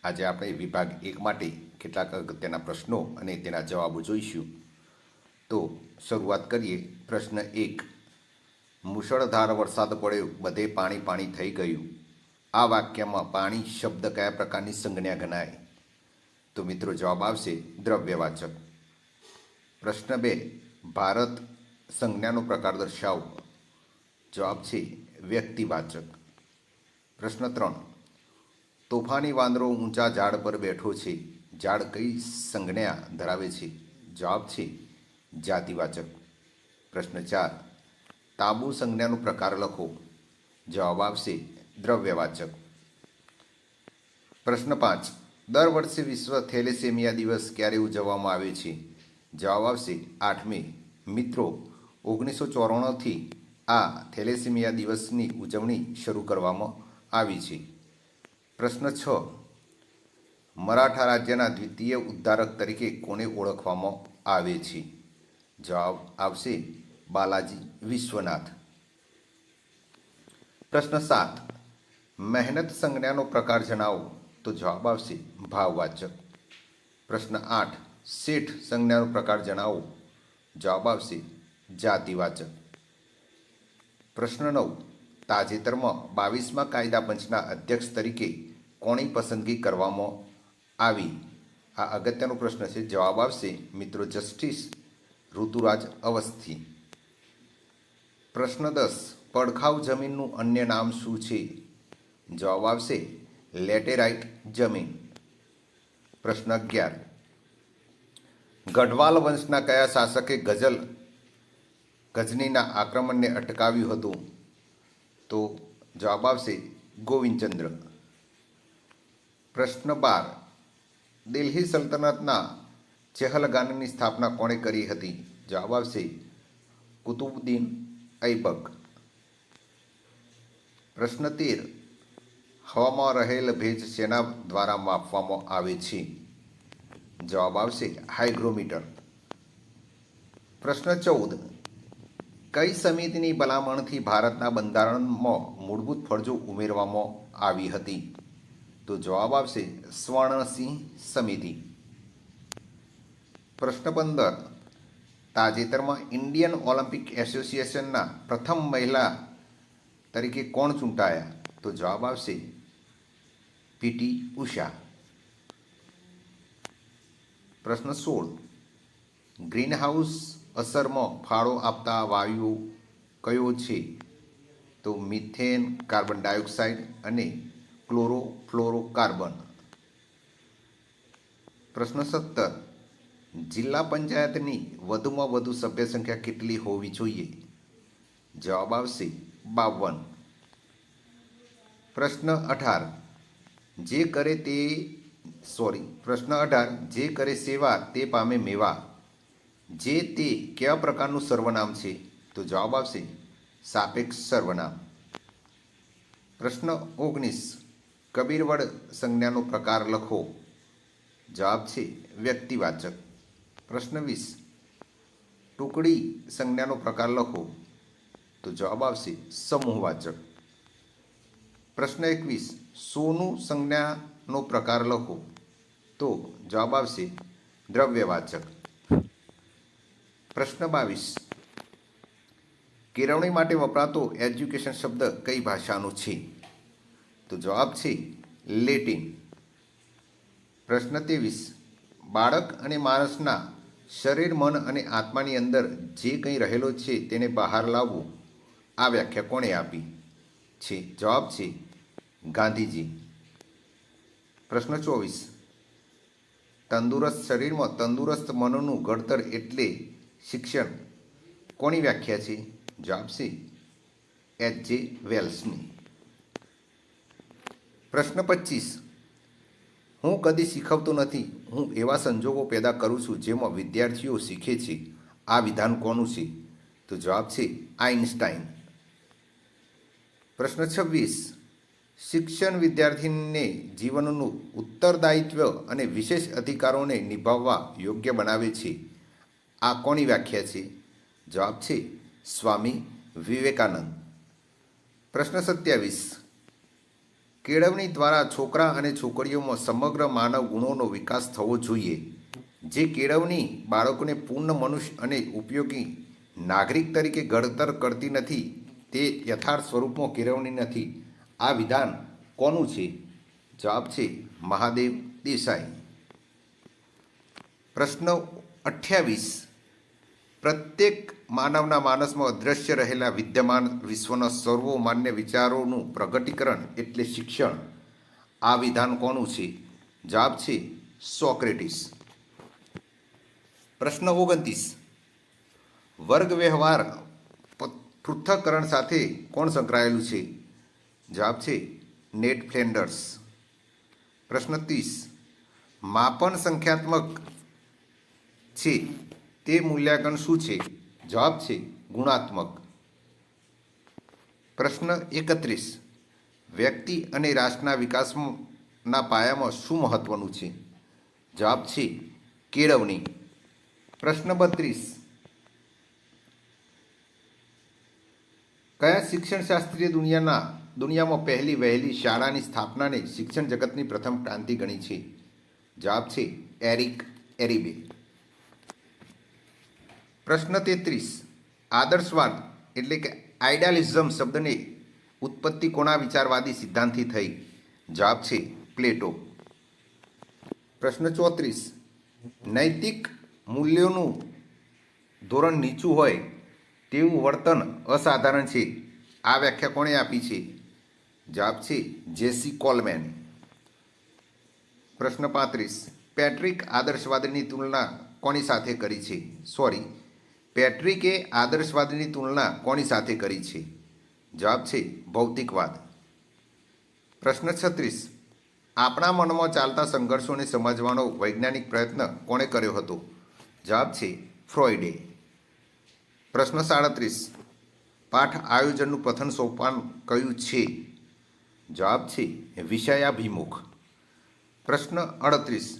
આજે આપણે વિભાગ 1 માટે કેટલાક અગત્યના પ્રશ્નો અને તેના જવાબો જોઈશું. તો શરૂઆત કરીએ. પ્રશ્ન 1. મુશળધાર વરસાદ પડ્યો, બધે પાણી પાણી થઈ ગયું. આ વાક્યમાં પાણી શબ્દ કયા પ્રકારની સંજ્ઞા ગણાય? તો મિત્રો જવાબ આવશે દ્રવ્યવાચક. પ્રશ્ન 2. ભારત સંજ્ઞાનો પ્રકાર દર્શાવો. જવાબ છે વ્યક્તિવાચક. પ્રશ્ન 3. તોફાની વાંદરો ઊંચા ઝાડ પર બેઠો છે. ઝાડ કઈ સંજ્ઞા ધરાવે છે? જવાબ છે જાતિવાચક. પ્રશ્ન 4. તાંબુ સંજ્ઞાનો પ્રકાર લખો. જવાબ આવશે દ્રવ્યવાચક. પ્રશ્ન 5. દર વર્ષે વિશ્વ થેલેસેમિયા દિવસ ક્યારે ઉજવવામાં આવે છે? જવાબ આવશે 8 મે. મિત્રો, 1994થી આ થેલેસેમિયા દિવસની ઉજવણી શરૂ કરવામાં આવી છે. પ્રશ્ન 6. મરાઠા રાજ્યના દ્વિતીય ઉદ્ધારક તરીકે કોને ઓળખવામાં આવે છે? જવાબ આવશે બાલાજી વિશ્વનાથ. પ્રશ્ન 7. મહેનત સંજ્ઞાનો પ્રકાર જણાવો. તો જવાબ આવશે ભાવવાચક. પ્રશ્ન 8. શેઠ સંજ્ઞાનો પ્રકાર જણાવો. જવાબ આવશે જાતિવાચક. પ્રશ્ન 9. તાજેતરમાં 22મા કાયદા પંચના અધ્યક્ષ તરીકે કોની પસંદગી કરવામાં આવી? આ અગત્યનો પ્રશ્ન છે. જવાબ આવશે મિત્રો જસ્ટિસ ઋતુરાજ અવસ્થી. પ્રશ્ન 10. પડખાઉ જમીનનું અન્ય નામ શું છે? જવાબ આવશે લેટેરાઇટ જમીન. પ્રશ્ન 11. ગઢવાલ વંશના કયા શાસકે ગજનીના આક્રમણને અટકાવ્યું હતું? તો જવાબ આવશે ગોવિંદચંદ્ર. પ્રશ્ન 12. દિલ્હી સલ્તનતના ચેહલગાનની સ્થાપના કોણે કરી હતી? જવાબ આવશે કુતુબુદ્દીન ઐબક. પ્રશ્ન 13. હવામાં રહેલ ભેજ શેના દ્વારા માપવામાં આવે છે? જવાબ આવશે હાઇગ્રોમીટર. પ્રશ્ન 14. કઈ સમિતિની ભલામણથી ભારતના બંધારણમાં મૂળભૂત ફરજો ઉમેરવામાં આવી હતી? તો જવાબ આવશે સ્વર્ણસિંહ સમિતિ. પ્રશ્ન 15. તાજેતરમાં ઇન્ડિયન ઓલિમ્પિક એસોસિએશનના પ્રથમ મહિલા તરીકે કોણ ચૂંટાયા? તો જવાબ આવશે પીટી ઉષા. પ્રશ્ન 16. ગ્રીનહાઉસ અસરમાં ફાળો આપતા વાયુઓ કયો છે? તો મિથેન, કાર્બન ડાયોક્સાઇડ અને ક્લોરોફ્લોરોકાર્બન. પ્રશ્ન 17. જિલ્લા પંચાયતની વધુમાં વધુ સભ્ય સંખ્યા કેટલી હોવી જોઈએ? જવાબ આવશે 52. પ્રશ્ન 18. જે કરે સેવા તે પામે મેવા. જે તે કેવા પ્રકારનું સર્વનામ છે? તો જવાબ આવશે સાપેક્ષ સર્વનામ. પ્રશ્ન 19. કબીરવડ સંજ્ઞાનો પ્રકાર લખો. જવાબ છે વ્યક્તિવાચક. પ્રશ્ન 20. ટુકડી સંજ્ઞાનો પ્રકાર લખો. તો જવાબ આવશે સમૂહવાચક. પ્રશ્ન 21. સોનું સંજ્ઞાનો પ્રકાર લખો. તો જવાબ આવશે દ્રવ્યવાચક. પ્રશ્ન 22. કેળવણી માટે વપરાતો એજ્યુકેશન શબ્દ કઈ ભાષાનો છે? તો જવાબ છે લેટિન. પ્રશ્ન 23. બાળક અને માણસના શરીર, મન અને આત્માની અંદર જે કંઈ રહેલો છે તેને બહાર લાવવું. આ વ્યાખ્યા કોણે આપી છે? જવાબ છે ગાંધીજી. પ્રશ્ન 24. તંદુરસ્ત શરીરમાં તંદુરસ્ત મનનું ઘડતર એટલે શિક્ષણ. કોની વ્યાખ્યા છે? જવાબ છે એચ.જે. વેલ્સની. પ્રશ્ન 25. હું કદી શીખવતો નથી, હું એવા સંજોગો પેદા કરું છું જેમાં વિદ્યાર્થીઓ શીખે છે. આ વિધાન કોનું છે? તો જવાબ છે આઇન્સ્ટાઈન. પ્રશ્ન 26. શિક્ષણ વિદ્યાર્થીને જીવનનું ઉત્તરદાયિત્વ અને વિશેષ અધિકારોને નિભાવવા યોગ્ય બનાવે છે. આ કોની વ્યાખ્યા છે? જવાબ છે સ્વામી વિવેકાનંદ. પ્રશ્ન 27. કેળવણી દ્વારા છોકરા અને છોકરીઓમાં સમગ્ર માનવ ગુણોનો વિકાસ થવો જોઈએ. જે કેળવણી બાળકોને પૂર્ણ મનુષ્ય અને ઉપયોગી નાગરિક તરીકે ઘડતર કરતી નથી તે યથાર્થ સ્વરૂપમાં કેળવણી નથી. આ વિધાન કોનું છે? જવાબ છે મહાદેવ દેસાઈ. પ્રશ્ન 28. પ્રત્યેક માનવના માનસમાં અદ્રશ્ય રહેલા વિદ્યમાન વિશ્વના સર્વમાન્ય વિચારોનું પ્રગટીકરણ એટલે શિક્ષણ. આ વિધાન કોનું છે? જવાબ છે સોક્રેટિસ. પ્રશ્ન 29. વર્ગ વ્યવહાર પૃથ્થકરણ સાથે કોણ સંકળાયેલું છે? જવાબ છે નેટ ફ્લેન્ડર્સ. પ્રશ્ન 30. માપન સંખ્યાત્મક છે તે મૂલ્યાંકન શું છે? જવાબ છે ગુણાત્મક. પ્રશ્ન 31. વ્યક્તિ અને રાષ્ટ્રના વિકાસના પાયામાં શું મહત્વનું છે? જવાબ છે કેળવણી. પ્રશ્ન 32. કયા શિક્ષણશાસ્ત્રીય દુનિયામાં પહેલી વહેલી શાળાની સ્થાપનાને શિક્ષણ જગતની પ્રથમ ક્રાંતિ ગણી છે? જવાબ છે એરિક એરિબે. પ્રશ્ન 33. આદર્શવાદ એટલે કે આઇડિયાલિઝમ શબ્દની ઉત્પત્તિ કોના વિચારવાદી સિદ્ધાંતથી થઈ? જવાબ છે પ્લેટો. પ્રશ્ન 34. નૈતિક મૂલ્યોનું ધોરણ નીચું હોય તેવું વર્તન અસાધારણ છે. આ વ્યાખ્યા કોણે આપી છે? જવાબ છે જેસી કોલમેન. પ્રશ્ન 35. પેટ્રિકે આદર્શવાદની તુલના કોની સાથે કરી છે? પેટ્રિકે આદર્શવાદની તુલના કોની સાથે કરી છે? જવાબ છે ભૌતિકવાદ. પ્રશ્ન 36. આપણા મનમાં ચાલતા સંઘર્ષોને સમજવાનો વૈજ્ઞાનિક પ્રયત્ન કોણે કર્યો હતો? જવાબ છે ફ્રોઇડે. પ્રશ્ન 37. પાઠ આયોજનનું પ્રથમ સોપાન કયું છે? જવાબ છે વિષયાભિમુખ. પ્રશ્ન 38.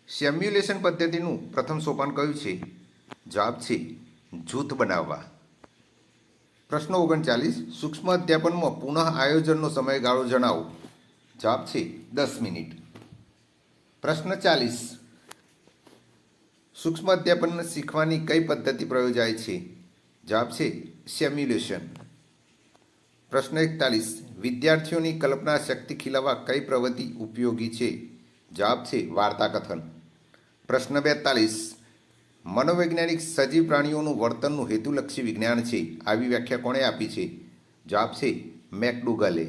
સિમ્યુલેશન પદ્ધતિનું પ્રથમ સોપાન કયું છે? જવાબ છે જૂથ બનાવવા. પ્રશ્ન 39. સૂક્ષ્મ અધ્યાપનમાં પુનઃ આયોજનનો સમયગાળો જણાવો. જવાબ છે 10 મિનિટ. પ્રશ્ન 40. સૂક્ષ્મ અધ્યાપન શીખવાની કઈ પદ્ધતિ પ્રયોજાય છે? જવાબ છે સિમ્યુલેશન. પ્રશ્ન 41. વિદ્યાર્થીઓની કલ્પના શક્તિ ખીલવવા કઈ પ્રવૃત્તિ ઉપયોગી છે? જવાબ છે વાર્તાકથન. પ્રશ્ન 42. મનોવૈજ્ઞાનિક સજીવ પ્રાણીઓનું વર્તનનું હેતુલક્ષી વિજ્ઞાન છે. આવી વ્યાખ્યા કોણે આપી છે? જવાબ છે મેકડુગલે.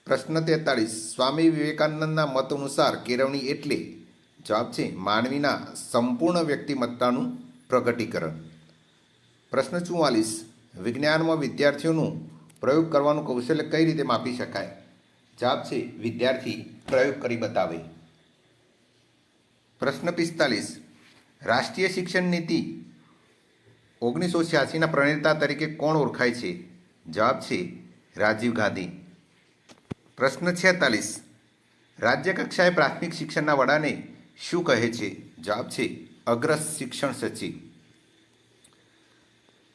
પ્રશ્ન 43. સ્વામી વિવેકાનંદના મત અનુસાર કેળવણી એટલે? જવાબ છે માનવીના સંપૂર્ણ વ્યક્તિમત્તાનું પ્રગટીકરણ. પ્રશ્ન 44. વિજ્ઞાનમાં વિદ્યાર્થીઓનું પ્રયોગ કરવાનું કૌશલ્ય કઈ રીતે માપી શકાય? જવાબ છે વિદ્યાર્થી પ્રયોગ કરી બતાવે. પ્રશ્ન 45. રાષ્ટ્રીય શિક્ષણ નીતિ 1986ના પ્રણેતા તરીકે કોણ ઓળખાય છે? જવાબ છે રાજીવ ગાંધી. પ્રશ્ન 46. રાજ્ય કક્ષાએ પ્રાથમિક શિક્ષણના વડાને શું કહે છે? જવાબ છે અગ્ર શિક્ષણ સચિવ.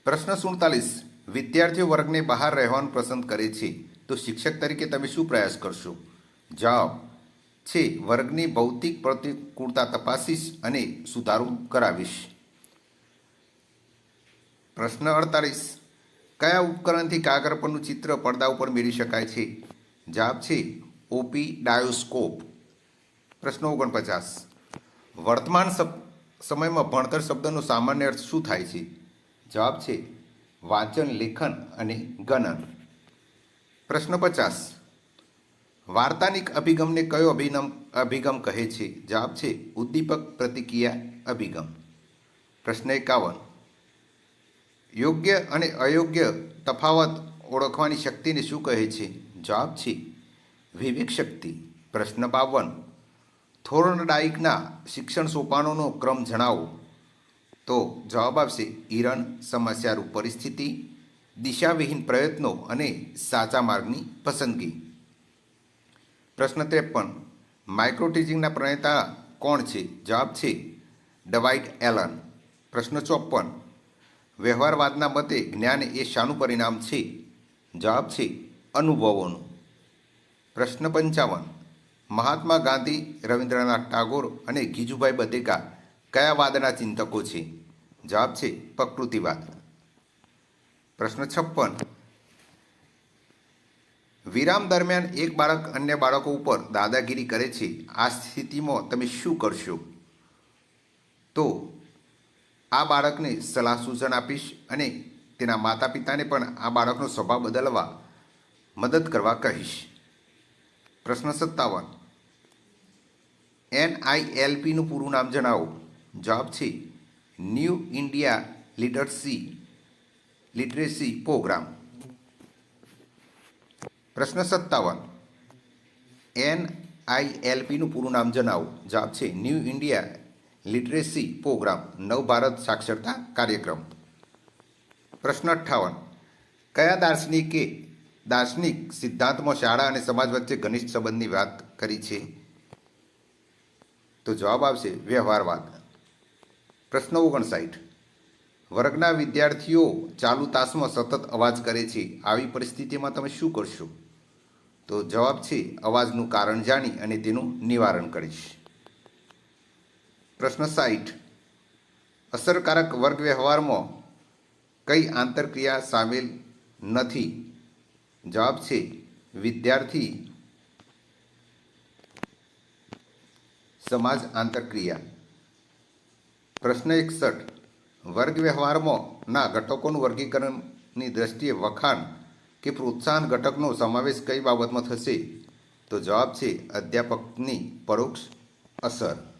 પ્રશ્ન 47. વિદ્યાર્થીઓ વર્ગને બહાર રહેવાનું પસંદ કરે છે તો શિક્ષક તરીકે તમે શું પ્રયાસ કરશો? જવાબ છે વર્ગની ભૌતિક પ્રતિકૂળતા તપાસીશ અને સુધારો કરાવીશ. પ્રશ્ન 48. કયા ઉપકરણથી કાગળ પરનું ચિત્ર પડદા ઉપર મેળવી શકાય છે? જવાબ છે ઓપી ડાયોસ્કોપ. પ્રશ્ન 49. વર્તમાન સમયમાં ભણતર શબ્દનો સામાન્ય અર્થ શું થાય છે? જવાબ છે વાંચન, લેખન અને ગણન. પ્રશ્ન 50. વાર્તાનિક અભિગમને કયો અભિગમ કહે છે? જવાબ છે ઉદ્દીપક પ્રતિક્રિયા અભિગમ. પ્રશ્ન 51. યોગ્ય અને અયોગ્ય તફાવત ઓળખવાની શક્તિને શું કહે છે? જવાબ છે વિવેક શક્તિ. પ્રશ્ન 52. થોર્નડાઇકના શિક્ષણ સોપાનોનો ક્રમ જણાવો. તો જવાબ આવશે હિરણ, સમસ્યારૂપ પરિસ્થિતિ, દિશાવિહીન પ્રયત્નો અને સાચા માર્ગની પસંદગી. પ્રશ્ન 53. માઇક્રો પ્રણેતા કોણ છે? જવાબ છે ડવાઇટ એલન. પ્રશ્ન 54. વ્યવહારવાદના મતે જ્ઞાન એ શાનું પરિણામ છે? જવાબ છે અનુભવોનું. પ્રશ્ન 55. મહાત્મા ગાંધી, રવિન્દ્રનાથ ટાગોર અને ગીજુભાઈ બધેકા કયા વાદના ચિંતકો છે? જવાબ છે પ્રકૃતિવાદ. પ્રશ્ન 56. વિરામ દરમિયાન એક બાળક અન્ય બાળકો ઉપર દાદાગીરી કરે છે. આ સ્થિતિમાં તમે શું કરશો? તો આ બાળકને સલાહ સૂચન આપીશ અને તેના માતા પિતાને પણ આ બાળકનો સ્વભાવ બદલવા મદદ કરવા કહીશ. પ્રશ્ન 57. NILPનું પૂરું નામ જણાવો. જવાબ છે ન્યૂ ઇન્ડિયા લિટરેસી પ્રોગ્રામ. પ્રશ્ન 57. NILPનું પૂરું નામ જણાવો. જવાબ છે ન્યૂ ઇન્ડિયા લિટરેસી પ્રોગ્રામ, નવ ભારત સાક્ષરતા કાર્યક્રમ. પ્રશ્ન 58. કયા દાર્શનિક સિદ્ધાંતમાં શાળા અને સમાજ વચ્ચે ઘનિષ્ઠ સંબંધની વાત કરી છે? તો જવાબ આવશે વ્યવહારવાદ. પ્રશ્ન 59. વર્ગના વિદ્યાર્થીઓ ચાલુ તાસમાં સતત અવાજ કરે છે. આવી પરિસ્થિતિમાં તમે શું કરશો? તો જવાબ છે અવાજનું કારણ જાણી અને તેનું નિવારણ કરીશ. પ્રશ્ન 60. અસરકારક વર્ગ વ્યવહારમાં કઈ આંતરક્રિયા સામેલ નથી? જવાબ છે વિદ્યાર્થી સમાજ આંતરક્રિયા. પ્રશ્ન 61. વર્ગ વ્યવહારમાં ના ઘટકોનું વર્ગીકરણની દ્રષ્ટિએ વખાણ કે પ્રોત્સાહન ઘટકનો સમાવેશ કઈ બાબતમાં થશે? તો જવાબ છે અધ્યાપકની પરોક્ષ અસર.